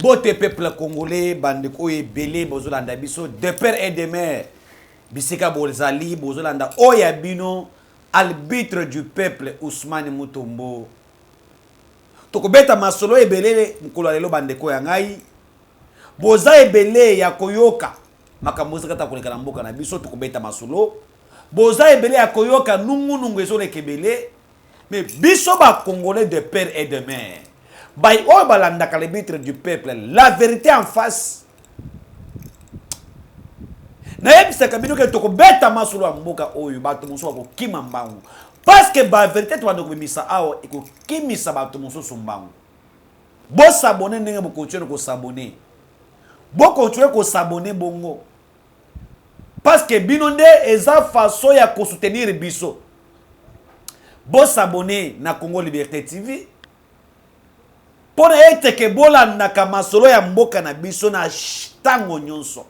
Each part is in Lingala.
Bote peuple congolais, bandeko ebele bozolanda biso de père et de mère. Bisika Bolzali, bozolanda Oyabino, arbitre du peuple Ousmane Mutombo. Tokobeta masolo ebele mukolo lelo bandeko ya ngai. Boza ebele ya koyoka. Makamuza kata koleka na mboka na biso tokobeta masolo. Boza ebele ya koyoka nungu ezole kebele. Mais biso ba congolais de père et de mère. Bay o balanda l'arbitre du peuple, la vérité en face. Na yebisa kabino ke tokobeta masolo ya mboka oyo bato moso ko kimambangu. Parce que la vérité tu vas nous misa awo eko kimisa bato moso sombangu. Bo s'abonner ndenge bo continuer ko s'abonner. Bo continuer ko s'abonner bongo. Parce que binonde eza façon ya ko soutenir biso. Bo s'abonner na Congo Liberté TV. Pour être que bola na kamasolo ya mboka na biso na tango nyonso.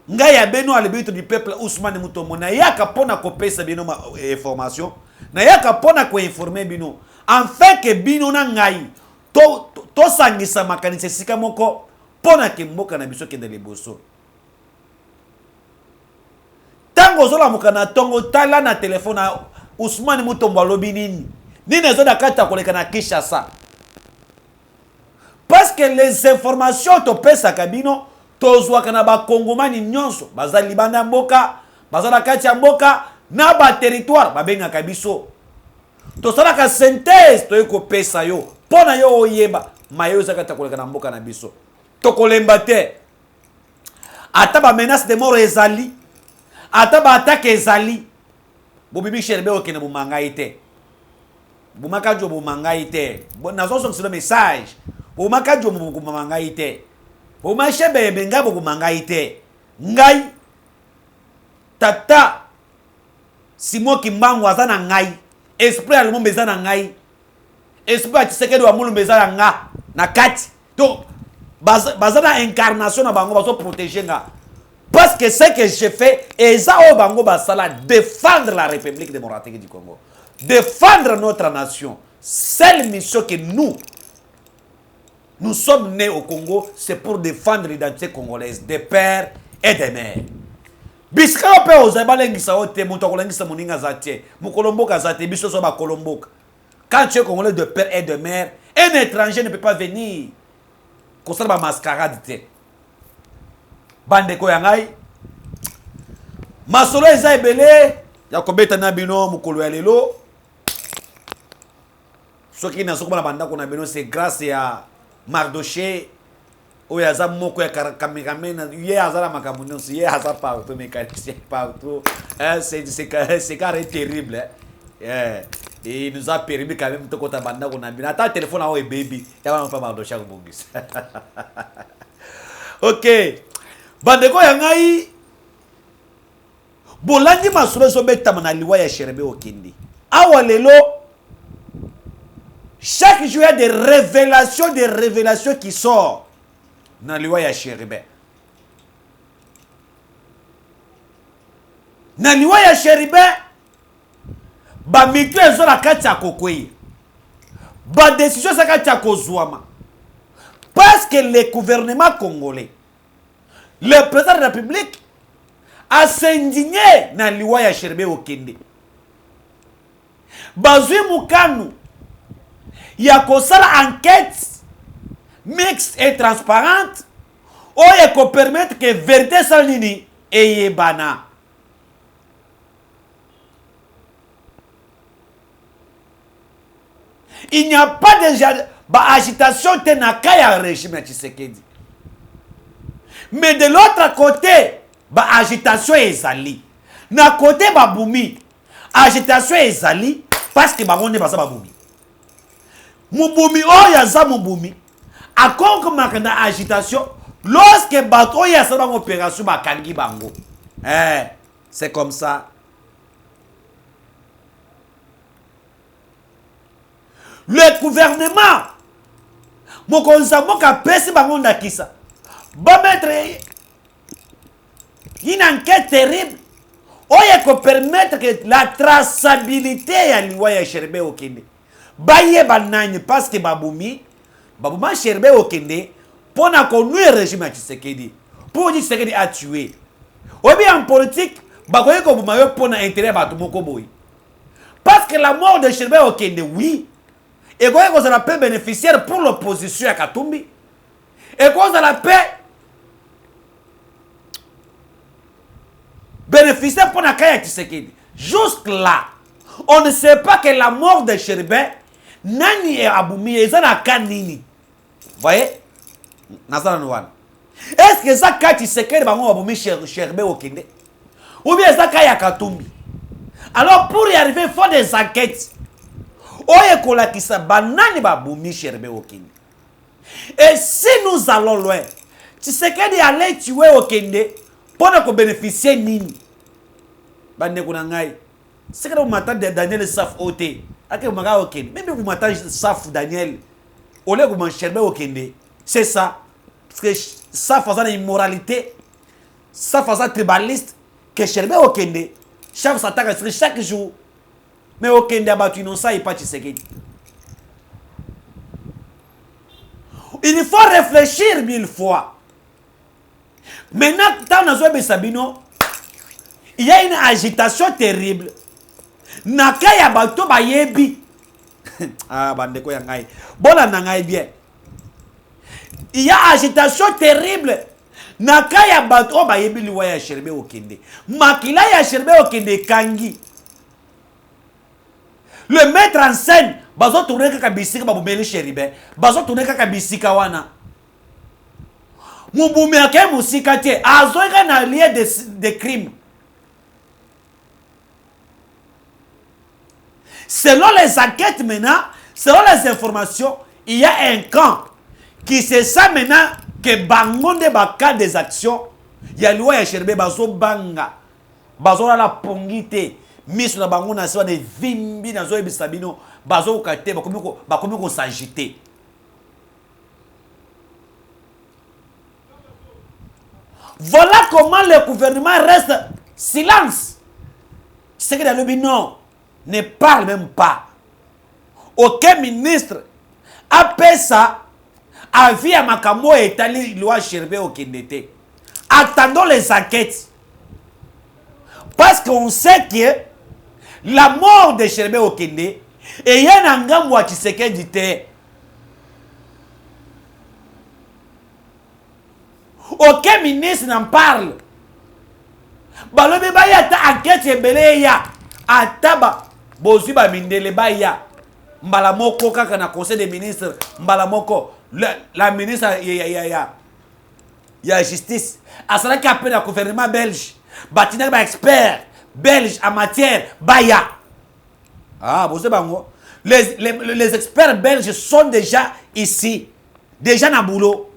Ngai ya beno arbitre du peuple Ousmane Mutombo na yaka pona kopesa bino information. Na yaka pona ko informer bino. En fait que bino na ngai to sangisa makanise sika moko pona ke mboka na biso kende liboso. Tango zola mukana tongo tala na telefone na Ousmane Mutombo alobi nini. Nini ezoda kata koleka na Kinshasa. Parce que les informations to pesa kabino tozwa kana ba kongomani nyonso baza libanda mboka baza na kati ya mboka na ba territoire babenga kabiso to sala ka synthèse to ko pesa yo pona yo oyeba mayo zakata koleka na mboka na biso to kolemba te ata ba menace de mort ezali ata ba attaque ezali bobibi sherbe okene bu mangaite bu makajo bu mangaite nazo so message bu makajo bu mangaite bu mashebe benga bu mangaite ngai tata Simo Kimbangu azana ngai esprit alimo bezana ngai esprit Tshisekedi wa mulu bezana nga na kati to bazana incarnation na bango baso protéger nga parce que ce que je fais eza o bango basala défendre la République démocratique du Congo, défendre notre nation. Seule mission que nous sommes nés au Congo, c'est pour défendre l'identité congolaise des pères et des mères. Biska pe ozabalengisa ote muto kolengisa moninga zatie mukolomboka zate biso so ba kolomboka. Quand tu es congolais de père et de mère, un étranger ne peut pas venir kosala ba mascarade te. Bandeko ya ngai masolo eza ebele ya kobeta na bino mukolo ya lelo soki na soko na bandako na bino c'est grâce à Mardoché oyo aza moko ya cameraman ye azala makambo nyonso ye aza partout mécanicien partout c'est carré terrible et il nous a permis quand même de kota bandako na bino ata téléphone awo baby ya wana pa Mardoché ko bongisa. OK bandeko ya ngai bolandi masolo so betama na liwa ya Sherbe Okindi awa lelo chaque jour il y a des révélations qui sortent dans liwa ya Sherbe. Na liwa ya Sherbe ba mitu ezo la kati ya kokwei ba décision sa kati ya kozwama parce que le gouvernement congolais, le président de la République a s'indigné na liwa ya Sherbe Okindi. Bazui mukanu ya kosala enquête mixte et transparente oye ko permettre que vérité salini eyebana. Il n'y a pas déjà agitation tenaka ya régime ya Tshisekedi. Mais de l'autre côté, agitation ezali. Na côté baboumi, agitation ezali parce que bango ne basa baboumi. Muboumi o yaza muboumi. Akon makanda agitation lorsque bato ya sa bango opération bakangi bango. C'est comme ça. Le gouvernement mokonza moka pesi bango ndakisa ba mettre une enquête terrible oye ko permettre que la traçabilité ya liwa ya Sherbe Okindi baye banani parce que babuma Sherbe Okindi pour conduire le régime à Tshisekedi. Pour dire Tshisekedi a tué. Ou bien en politique, bakoye ko bumayo pour intérêt ba tout moko boy. Parce que la mort de Shelbe Okende, oui. Et quand on a la paix bénéficiaire pour l'opposition à Katumbi. Et quand on a la paix bénéficiaire pour Nakaya Tshisekedi. Jusque là, on ne sait pas que la mort de Shelbe, Nani et Aboumi, ils ont un canini. Vous voyez? Est-ce que ça, quand Tshisekedi, Aboumi, Shelbe Okende? Ou bien ça, Kaya Katumbi? Alors, pour y arriver, il faut des enquêtes. Et si nous allons loin, Tshisekedi allait tuer Okende pour nous bénéficier nini. C'est que vous m'attendez Daniel Saf Oté. Même vous m'attendez Saf Daniel. Au lieu de vous Shelbe Okende. C'est ça. Parce que ça faisait une immoralité. Ça faisait tribaliste. Que Shelbe Okende. Chaque s'attaque chaque jour. Mais Okende a battu non ça et pas Tshisekedi. Il faut réfléchir 1000 fois. Maintenant, dans notre Sabino, il y a une agitation terrible. Nakaya bato ba yebi. Ah, bandeko ya ngai. Bona nangai bien. Il y a agitation terrible. Nakaya bato ba yebi liwa ya Shelbe Okende. Makila ya Shelbe Okende kangi. Le mettre en scène, bazo tourner kaka bisika babumeli Sheribe. Bazo tourner kaka bisika wana. Mubumi ake musika tie. Azoika na lieu de crime. Selon les enquêtes maintenant, selon les informations, il y a un camp qui sait ça maintenant que bangonde baka des actions. Il y a loi ya Shelbe bazo banga. Bazo la pongite. Mis na bango na soit de vimbi na zo ebisabino bazo kate bakomi ko s'agiter. Voilà comment le gouvernement reste silence. C'est que dans le non ne parle même pas. Aucun ministre a fait ça avis à Makamo et Tali loi Shelbe Okende. Attendons les enquêtes. Parce qu'on sait que la mort de Shelbe Okende et Yananga Mwa Tshisekedi te. Aucun ministre n'en parle. Balobe baya ta enquête ebele ya ataba bozi ba mindele baya mbala moko kaka na conseil des ministres mbala moko la ministre ya justice asala ki appelle le gouvernement belge batina ba expert belge en matière baya. Ah, bozi bango les experts belges sont déjà ici, déjà na boulot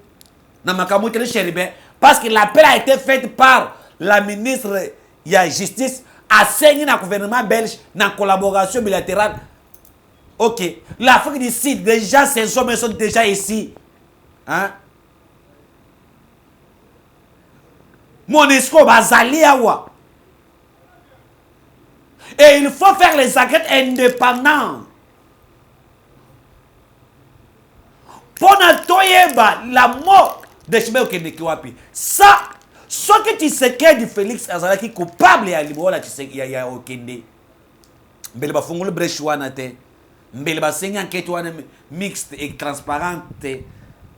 na makamou tele Shelbe parce que l'appel a été fait par la ministre de la Justice a saigné le gouvernement belge dans collaboration bilatérale. Ok. L'Afrique du Sud, déjà, ces hommes sont déjà ici. Hein? Monesco, Bazali, Awa. Et il faut faire les enquêtes indépendantes. Pour nettoyer la mort de Shelbe Okende Kiwapi. Ça, ce que tu sais que Félix Azalaki coupable ya libola ya Okende. Mbele ba fungulu brechwana te. Mbele ba senga enquête wana mixte et transparente.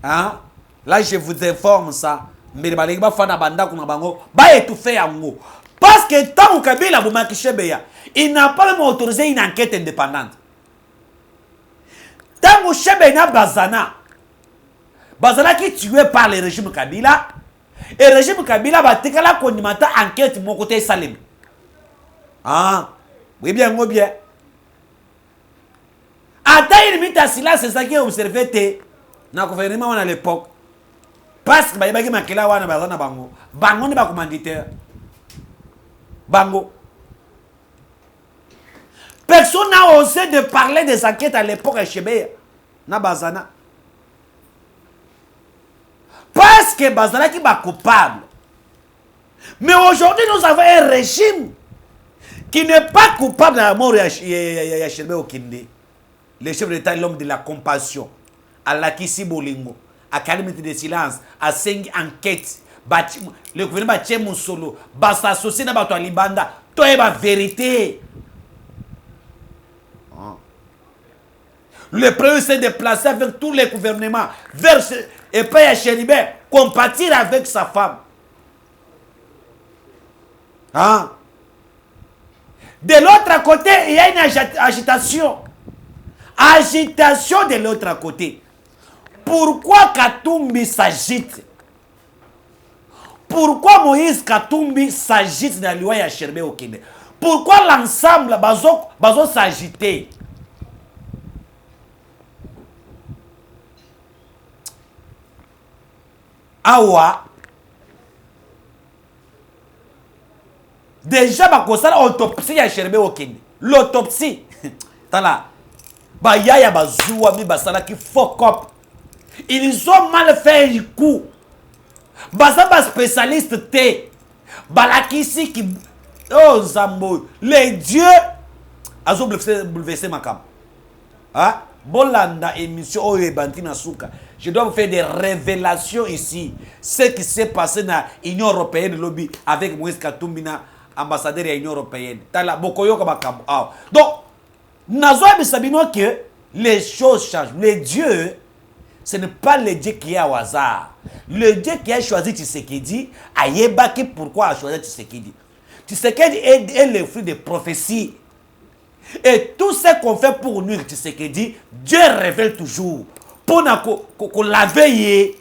Hein? Là je vous informe ça. Mbele ba leki ba fana banda kuna bango ba étouffer yango. Parce que tant Kabila Boumaki Chebeya, il n'a pas même autorisé une enquête indépendante. Tant Chebeya Bazana Bazana qui tué par le régime Kabila. Et le régime Kabila va te la condimenta enquête mon côté Salim. Ah, oui bien, moi bien. Attends une minute à silence, c'est ça qui est observé dans le gouvernement à l'époque. Parce que il y a makela wana bazana bango. Bango ne ba commanditaire. Bango. Personne n'a osé de parler des enquêtes à l'époque à Chebeya. Na bazana. Parce que Bazala qui est coupable. Mais aujourd'hui, nous avons un régime qui n'est pas coupable de la mort de Shelbe Okende. Le chef de l'État est l'homme de la compassion. Allah Kissi Bolingo. à 40 minutes de silence, à 5 enquêtes, le gouvernement tient mon solo, s'associer dans la Libanda, toi la vérité. Le premier s'est déplacé avec tous les gouvernements vers et puis à Chéribert, compatir avec sa femme. Hein? De l'autre côté, il y a une agitation. Agitation de l'autre côté. Pourquoi Katumbi s'agite? Pourquoi Moïse Katumbi s'agite dans l'Iwa ya Cherbe au Kenya? Pourquoi l'ensemble bazo s'agiter? Awa déjà bakosala autopsie ya Cherbe au Kenya. L'autopsie. Tala. Ba yaya bazuwa mi basala ki fuck up. Ils ont mal fait le coup. Bazaba spécialiste T. Balakisi qui. Oh Zambo. Les dieux. Azo bouleversé ma cam. Hein? Bolanda émission Oye Bantina Souka. Je dois vous faire des révélations ici. Ce qui s'est passé dans l'Union Européenne lobby avec Moïse Katumbina, ambassadeur de l'Union Européenne. Donc, Nazo Sabino que les choses changent. Les dieux. Ce n'est pas le Dieu qui est au hasard. Le Dieu qui a choisi Tshisekedi, a yébaki pourquoi a choisi Tshisekedi. Tshisekedi est le fruit des prophéties. Et tout ce qu'on fait pour nous, Tshisekedi, Dieu révèle toujours. Pour qu'on la veille.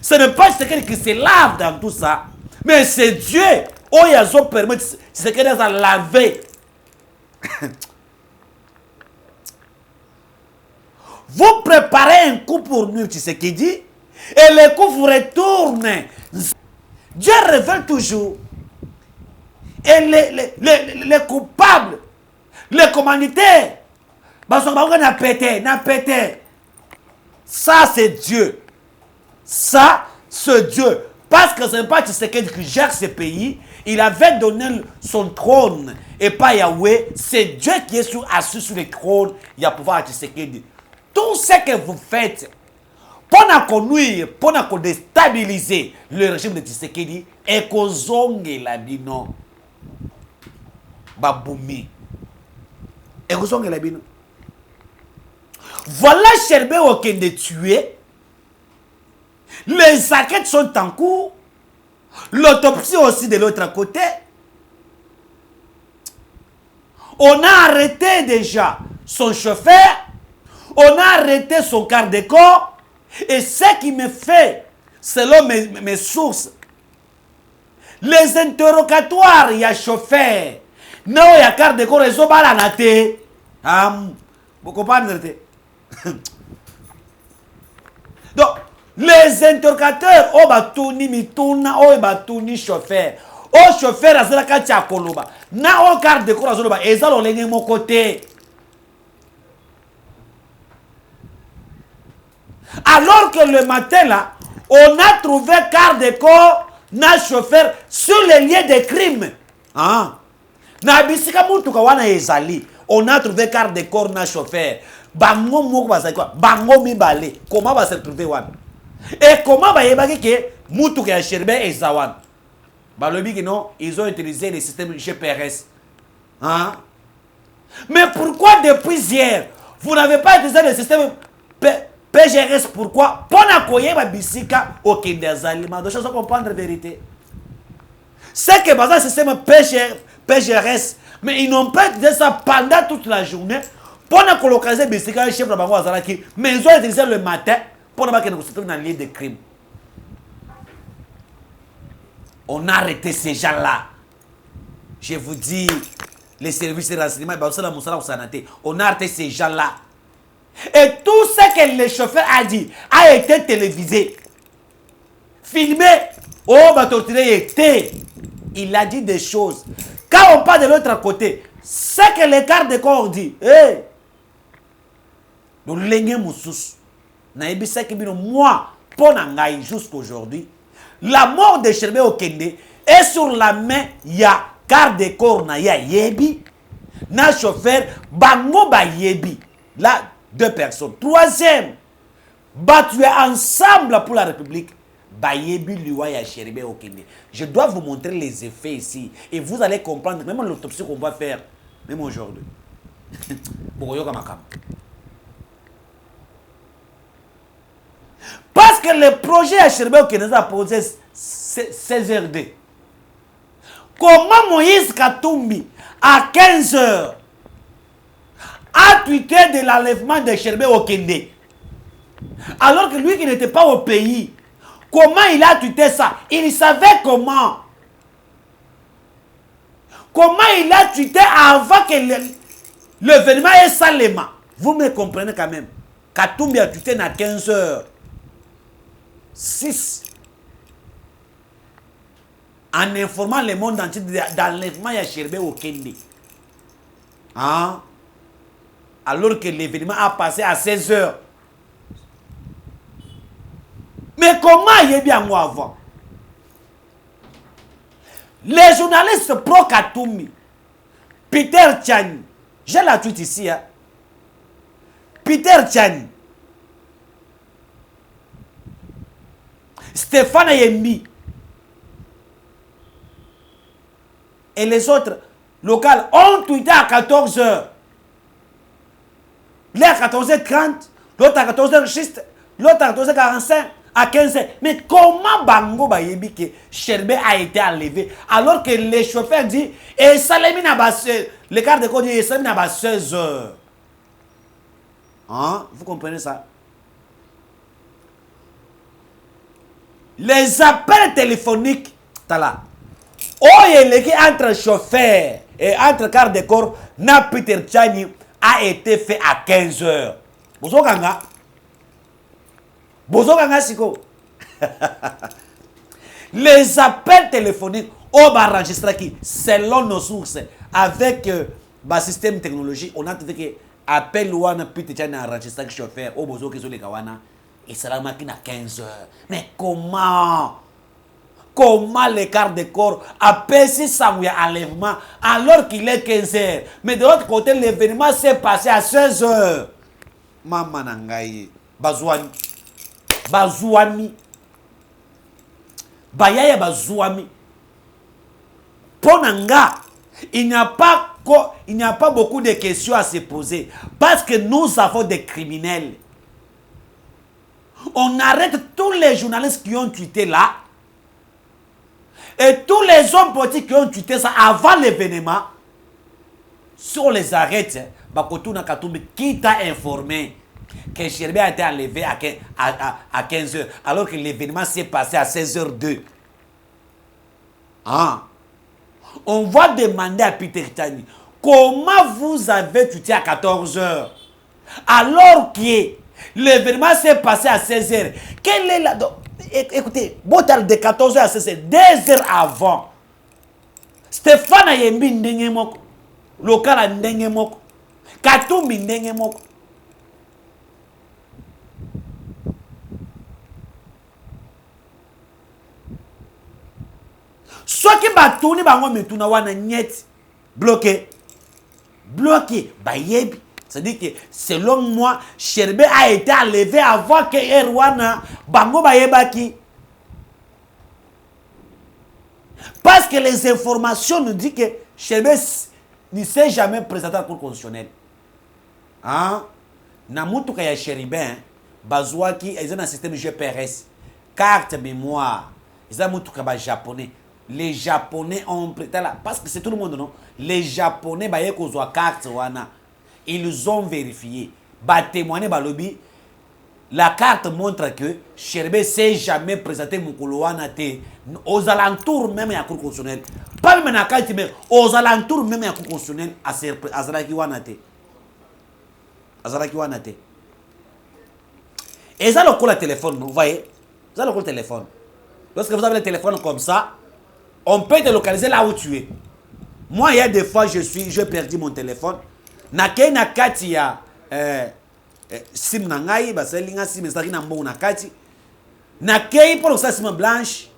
Ce n'est pas Tshisekedi qui se lave dans tout ça. Mais c'est Dieu. Oh, il a permis Tshisekedi de laver. Vous préparez un coup pour nous, Tshisekedi, et le coup vous retourne. Dieu révèle toujours. Et les coupables, les commanditaires, n'a pété. Ça, c'est Dieu. Ça, c'est Dieu. Parce que ce n'est pas Tshisekedi qui gère ce pays. Il avait donné son trône et pas Yahweh. C'est Dieu qui est assis sur le trône. Il y a pouvoir à Tshisekedi. Tout ce que vous faites pour nuire, pour déstabiliser le régime de Tshisekedi, et que zonge la bino. Baboumi. Et que zonge la bino. Voilà Cherbe Okende tué. Les enquêtes sont en cours. L'autopsie aussi de l'autre côté. On a arrêté déjà son chauffeur. On a arrêté son quart de corps. Et ce qui me fait, selon mes sources, les interrogatoires, il y a chauffeur. Non, il y a quart de corps, ils ont mal à vous comprenez? Donc, les interrogateurs, oh, batouni, mituna, oh, batouni, chauffeur. Oh, chauffeur, à la katia koloba. Na, oh, quart de corps, à zoloba. Et ça, on l'a mon côté. Alors que le matin là, on a trouvé quart de corps, na chauffeur sur les lieux de crime. Ah. Na bisika mutuka wana ezali. On a trouvé quart de corps na chauffeur. Bango moko bazali quoi? Bango mibale. Comment va se trouver wana? Et comment va yebaki que mutuka ya Cherbe ezawan? Balobi que non, ils ont utilisé le système GPS. Hein? Mais pourquoi depuis hier, vous n'avez pas utilisé le système PGRS? Pourquoi? Pour n'akoyer bisika au Kindezalima. Donc, je dois comprendre la vérité. C'est que dans le système PGRS, mais ils n'ont pas utilisé ça pendant toute la journée. Pour ne localiser bisika, le chef de Bango Azalaki, mais ils ont utilisé le matin pour ne pas se trouve dans le lieu de crime. On a arrêté ces gens-là. Je vous dis, les services de renseignement, on a arrêté ces gens-là. Et tout ce que le chauffeur a dit a été télévisé, filmé. Oh, bah, torturé était. Il a dit des choses. Quand on parle de l'autre côté, ce que les gardes de corps dit, hey, nous l'aignons moussous. Moi, pour n'engager jusqu'aujourd'hui, la mort de Cherbe Okende est sur la main, il y a garde de corps, il y a yebi, na chauffeur, bango ba yebi. Là, 2 personnes. Troisième, battu ensemble pour la République. Je dois vous montrer les effets ici. Et vous allez comprendre, même l'autopsie qu'on va faire, même aujourd'hui. Parce que le projet à Cherbet qui nous a posé 16h2. Comment Moïse Katumbi, à 15h, a tweeté de l'enlèvement de Cherbet au Kende, alors que lui qui n'était pas au pays, comment il a tweeté ça? Il savait comment. Comment il a tweeté avant que l'événement est salement? Vous me comprenez quand même. Katumbi a tweeté à 15h. 6. En informant le monde entier d'enlèvement de Cherbet au Kende. Hein? Alors que l'événement a passé à 16h. Mais comment il est bien moi avant? Les journalistes pro-Katumbi, Peter Tchani, j'ai la tweet ici, hein? Peter Tchani, Stéphane Yembi et les autres locales ont tweeté à 14h. L'un à 14h30, l'autre à 14h, l'autre à 14h45, à 15h. Mais comment Bango Bayebi que Cherbet a été enlevé alors que les chauffeurs disent et Salemi n'a pas le quart de côté et Salemi n'a pas 16h. Hein? Vous comprenez ça? Les appels téléphoniques, tala. Oh, il y a entre chauffeur et entre quart de corps, na Peter Tchani a été fait à 15h. Bozo Ganga. Bozo Ganga Siko. Les appels téléphoniques, on va enregistrer qui, selon nos sources, avec le système technologique, on a dit que appel ou on a pu enregistrer chauffeur, au Bozo qui sont les Kawana, et c'est la machine à 15h. Mais comment? Comment l'écart de corps a percé ça ou enlèvement alors qu'il est 15h? Mais de l'autre côté, l'événement s'est passé à 16h. Maman Nangaye, Bazouani, Bazouami, Bayaya Bazouami. Ponanga, il n'y a pas beaucoup de questions à se poser parce que nous avons des criminels. On arrête tous les journalistes qui ont tweeté là. Et tous les hommes politiques qui ont tweeté ça avant l'événement, si on les arrête, Bakotuna Katumbi, qui t'a informé que Cherbet a été enlevé à 15h, alors que l'événement s'est passé à 16h02. Hein? On va demander à Peter Tchani, comment vous avez tweeté à 14h, alors que l'événement s'est passé à 16h? Quelle est la... Écoutez, Botal de 14h à 16h, 2 heures avant, Stéphane Yembi Ndengemoko, local Ndengemoko, Katumbi Ndengemoko. Soit qui batouni bango metuna wana nyet bloqué, bayebi. C'est-à-dire que selon moi, Cherbet a été enlevé avant que Erwana Bango Bayebaki. Parce que les informations nous disent que Cherbet ne s'est jamais présenté à la Cour constitutionnelle. Hein? Namutuka ya Cherbet, Bazouaki, ils ont un système de GPRS, carte mémoire, ils ont un japonais. Les Japonais ont pris là, parce que c'est tout le monde, non? Les Japonais, ils ont carte wana. Ils ont vérifié. Témoigné balobi. La carte montre que Cherbet s'est jamais présenté Mukuluana aux alentours même à la Cour constitutionnelle. Pas même à Kaiti, mais aux alentours même à la Cour constitutionnelle à Azaraki Wanate. Azaraki Wanate. Et ça le téléphone, vous voyez? Ça le téléphone. Lorsque vous avez le téléphone comme ça, on peut te localiser là où tu es. Moi, il y a des fois, j'ai perdu mon téléphone. Nakei na kati ya sim na ngai baselinga sim ezaki na mbongo na kati nakei pour ça sim blanche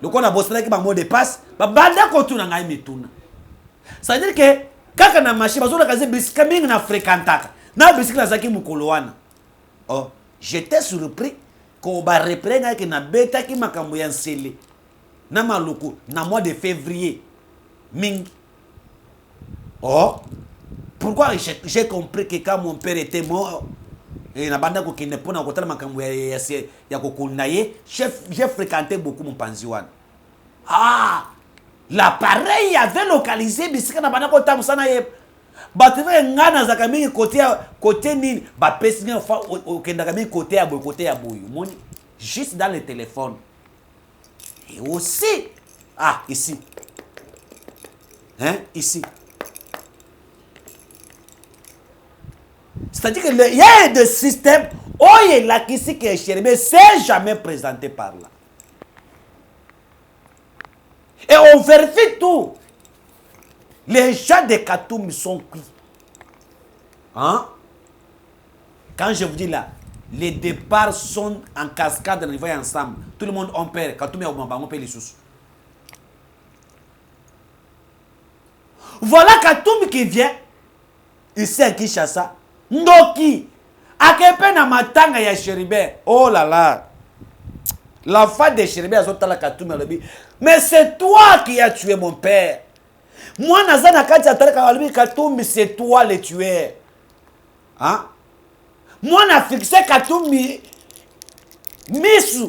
loko na bosela ki ba mot de passe ba banda ko tuna ngai mituna. Ça veut dire que kaka na machine bazola kaze bisika mingi na fréquentaka na bisika zaki mukolo wana. Oh J'étais surpris qu'on va reprendre que na beta qui m'a cambié scellé. Na maluku na mois de février. Ming. Oh, pourquoi j'ai compris que quand mon père était mort, et na banda ko kine pona ko tala makambo ya kokunda ye, j'ai fréquenté beaucoup mon pension. Ah, l'appareil avait localisé bisika na banda ko tamusana ye. Battre ngana za kami côté ni ba pesi fa o kenda kami côté ya boy moni juste dans le téléphone. Et aussi ah ici. Hein, ici. C'est-à-dire qu'il y a des systèmes où il y a qui est cher, mais c'est jamais présenté par là. Et on vérifie tout. Les gens de Katoum sont cuits. Hein? Quand je vous dis là, les départs sont en cascade, on y va ensemble. Tout le monde on perd. Katoum et on perd les sous. Voilà Katoum qui vient. Ici à Kinshasa. Ndoki. Akepe na matanga ya Chéribert. Oh là là. La femme de Chéribert a sauté la Katoum. Mais c'est toi qui as tué mon père. Moi, Nazana Katoum, c'est toi le tueur. Hein? Moi, na fixé Katoum Misu.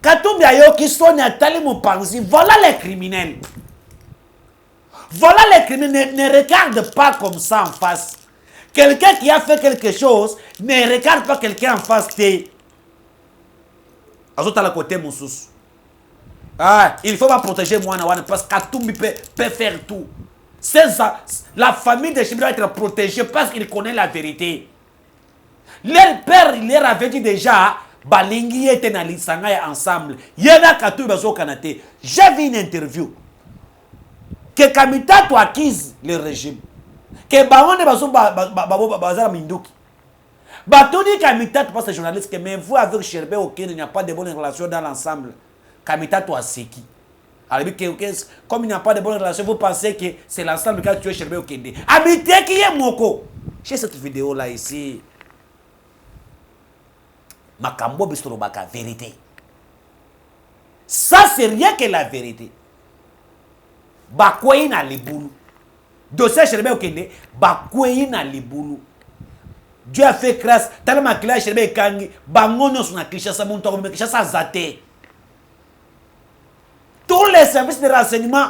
Katoum Yayo qui sonne à Tali mon panzi. Voilà les criminels. Voilà les criminels. Ne regarde pas comme ça en face. Quelqu'un qui a fait quelque chose ne regarde pas quelqu'un en face. Ah, il faut pas protéger moi parce que Katoum peut faire tout. La famille de Chéribert doit être protégée parce qu'il connaît la vérité. Leur père, il leur avait dit déjà, Balingi était dans l'Isangaya ensemble. Yana Katoum Bazo Kanate. J'ai vu une interview. Que Kamita to acquise le régime. Que Baone Bazo Bazar Minduki. Batoni Kamita to passe journaliste que mais vous avec Chéribert ok, il n'y a pas de bonnes relations dans l'ensemble. Kamita to Aseki. Alors, comme il n'y a pas de bonnes relations, vous pensez que c'est l'ensemble qui a tué Chéribert Okende. Amitié qui est Moko. J'ai cette vidéo là ici. Makambo Bistrobaka, vérité. Ça, c'est rien que la vérité. Bakoué na liboulou. Dossier Chéribert Okende, Bakoué na liboulou. Dieu a fait grâce. Tellement que là, Chéribert Kangi, Bangono son Kinshasa, mon tour, mais Kinshasa zaté. Tous les services de renseignement,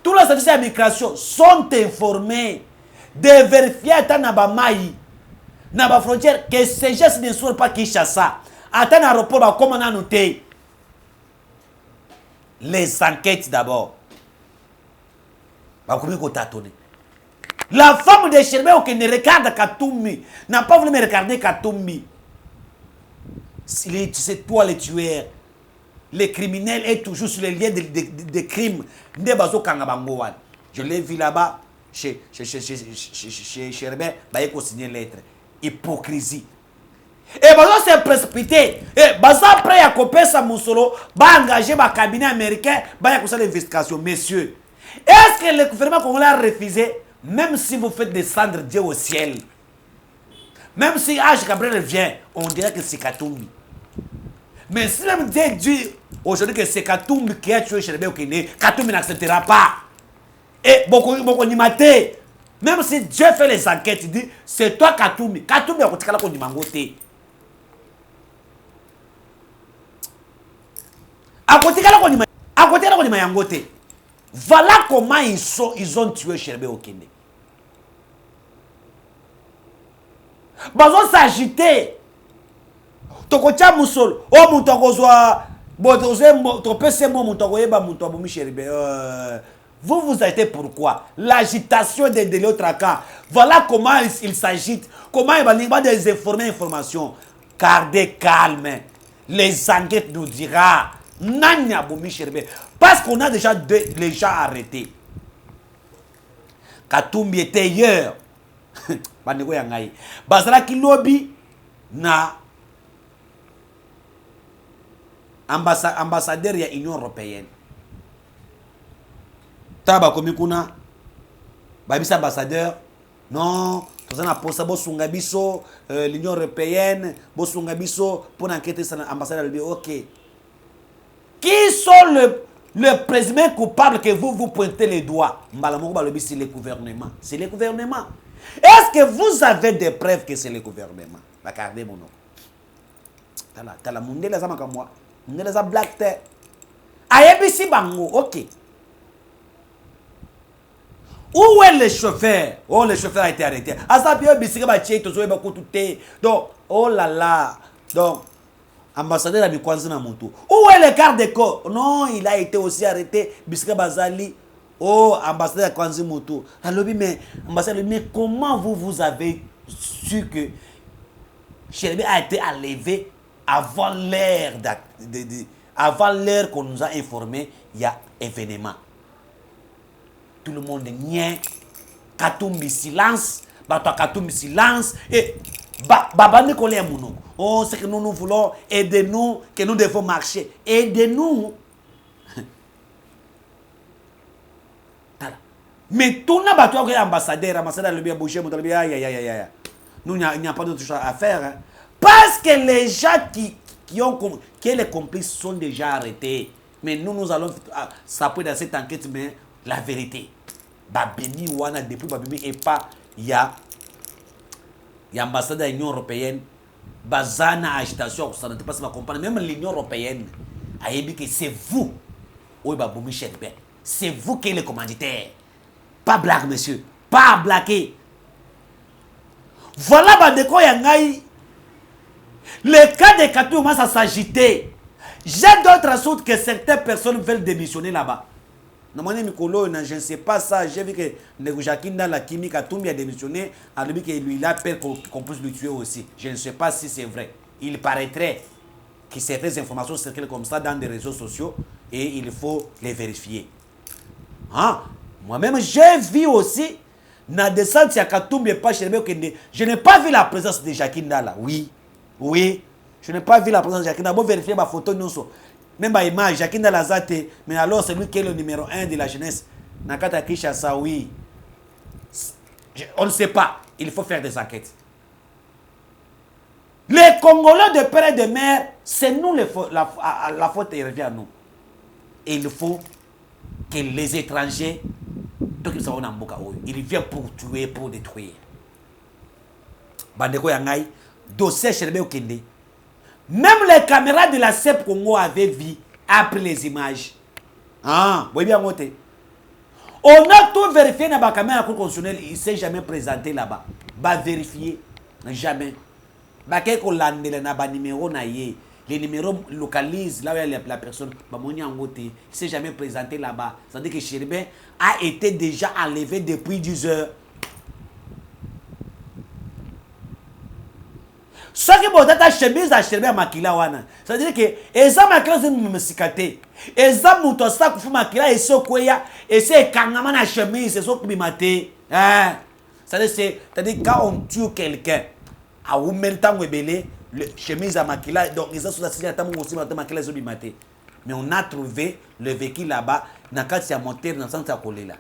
tous les services de migration sont informés de vérifier à Nabamaï, Naba frontière, que ces gestes ne sont pas Kinshasa. À l'aéroport, comment on a noté les enquêtes d'abord. La femme de Chéribert qui ne regarde Katoumi n'a pas voulu me regarder Katoumi. C'est toi le tueur. Les criminels est toujours sur les liens de crimes. Je l'ai vu là-bas chez Chéribert, il faut signer lettre. Hypocrisie. Et Bazo s'est précipité. Et Bazo après a coupé sa moussolo, va engager un cabinet américain, va y faire l'investigation. Messieurs, est-ce que le gouvernement congolais a refusé, même si vous faites descendre Dieu au ciel, même si H. Gabriel vient, on dirait que c'est Katoumi. Mais si même Dieu dit aujourd'hui que c'est Katoum qui a tué Chéribert Okende, Katoum n'acceptera pas. Et beaucoup n'y maté. Même si Dieu fait les enquêtes, il dit c'est toi Katoum. Katoum a côté là qu'on y mangoté. À côté là qu'on y mangoté. Voilà comment ils ont tué Chéribert Okende. Bazo s'agiter. Tokocha musol o muntu akozwa botoze topese mo muntu akoyeba muntu abomi Chéribert. Vous agitez pourquoi? L'agitation de l'autre camp. Voilà comment il s'agite. Comment il va désinformer information. Gardez calme. Les enquêtes nous dira Nanya abomi Chéribert. Parce qu'on a déjà les gens arrêtés. Katumbi était hier. Bandeko yangai. Bazala kilobi na ambassadeur ya Union Européenne. Taba komikuna babisa ambassadeur non Tout ça na posa bosunga biso l'Union européenne, bosunga biso pour enquêter sur l'ambassade de OK. Qui sont le présumé coupable que vous pointez les doigts? C'est le gouvernement. C'est le gouvernement. Est-ce que vous avez des preuves que c'est le gouvernement? Regardez mon nom. T'as la monde les amas comme moi. On les a black terre. Ayebisi bango, OK. Où est le chauffeur? Oh, le chauffeur a été arrêté. Donc, oh là là. Donc, ambassadeur a mis quoi dans mon tour? Où est le garde de corps? Non, il a été aussi arrêté. Bisque Bazali. Oh, ambassadeur Kwanzi Moto. Alors, mais, ambassadeur, mais comment vous avez su que Chelbe a été enlevé avant l'heure avant l'heure qu'on nous a informé, il y a événement. Tout le monde nie. Katumbi silence. Bato Katumbi silence. Et Babane Kolé Mounou. Oh, c'est que nous voulons, aidez-nous, que nous devons marcher. Aidez-nous. Mais tout le monde est ambassadeur, le bien bouché, nous, il n'y a pas d'autre chose à faire. Hein. Parce que les gens qui les complices sont déjà arrêtés. Mais nous allons s'appuyer dans cette enquête, mais la vérité. Babemi Wana, depuis Babemi et pas, il y a l'ambassade de l'Union européenne, Bazana agitation, ça ne peut pas se comprendre. Même l'Union européenne a dit que c'est vous, c'est vous qui êtes le commanditaire. Pas blague, monsieur. Pas blaguer. Voilà, Bandeko Yangai. Le cas de Katou commence à s'agiter. J'ai d'autres sortes que certaines personnes veulent démissionner là-bas. Je ne sais pas ça. J'ai vu que Negujakinda, la Kimi Katoumi a démissionné. A lui que lui, il a peur qu'on puisse le tuer aussi. Je ne sais pas si c'est vrai. Il paraîtrait que certaines informations circulent comme ça dans des réseaux sociaux et il faut les vérifier. Hein? Moi-même, j'ai vu aussi, dans des centres, je n'ai pas vu la présence de Jakinda là. Oui, oui. Je n'ai pas vu la présence de Jakinda. Bon, vérifier ma photo, non. Même ma image, Jakinda Lazate. Mais alors, c'est lui qui est le numéro 1 de la jeunesse. Nakata Kishasa, oui. On ne sait pas. Il faut faire des enquêtes. Les Congolais de père et de mère, c'est nous la faute, il revient à nous. Et il faut que les étrangers, ils viennent pour tuer, pour détruire. Bandeko Yangai, dossier Chelbe Okende. Même les caméras de la CEP Congo avaient vu après les images. Ah, oui bien monté. On a tout vérifié dans la caméra constitutionnelle, il ne s'est jamais présenté là-bas. Va vérifier, jamais. Bah qu'on lande le numéro naïe. Les numéros localisent là où il y a la personne. Il ne s'est jamais présenté là-bas. C'est-à-dire que Chelbe a été déjà enlevé depuis 10 heures. Ce qui est chemise à Chelbe à Makila wana. C'est-à-dire que eza Makila c'est msikate. Eza muto sa kufu Makila et so kweya et c'est kangama na chemise c'est so kubimate. C'est-à-dire quand on tue quelqu'un à Oumeltan Webele, le chemise à Makila, donc ils ont aussi Makila Zobimate. Mais on a trouvé le véhicule là-bas, Nakati a monté dans le centre à Kolela.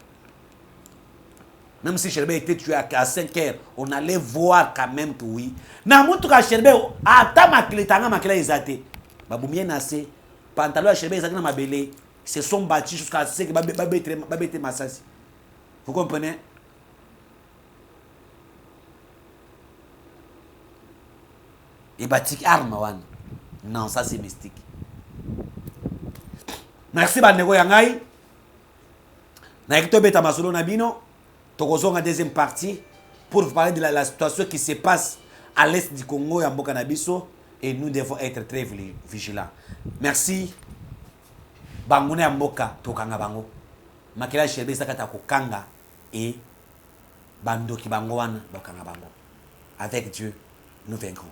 Même si Chelbe était tué à 5 heures, on allait voir quand même que oui. Namutu ka Chelbe, ata Makila Izate. Baboumien Nassé, pantalon à Chelbe Izate na Mabele, se sont battus jusqu'à ce que Babete Massasi. Vous comprenez? Et batik arme wan. Non, ça c'est mystique. Merci Bandeko Yangai. Naikito beta masolo nabino. Tokozonga la deuxième partie pour vous parler de la situation qui se passe à l'est du Congo et à Mbokanabiso et nous devons être très vigilants. Merci. Bangune Mboka tokanga bango. Makila Chelbe sakata kokanga et bando ki bango wana bokanga bango. Avec Dieu, nous vaincrons.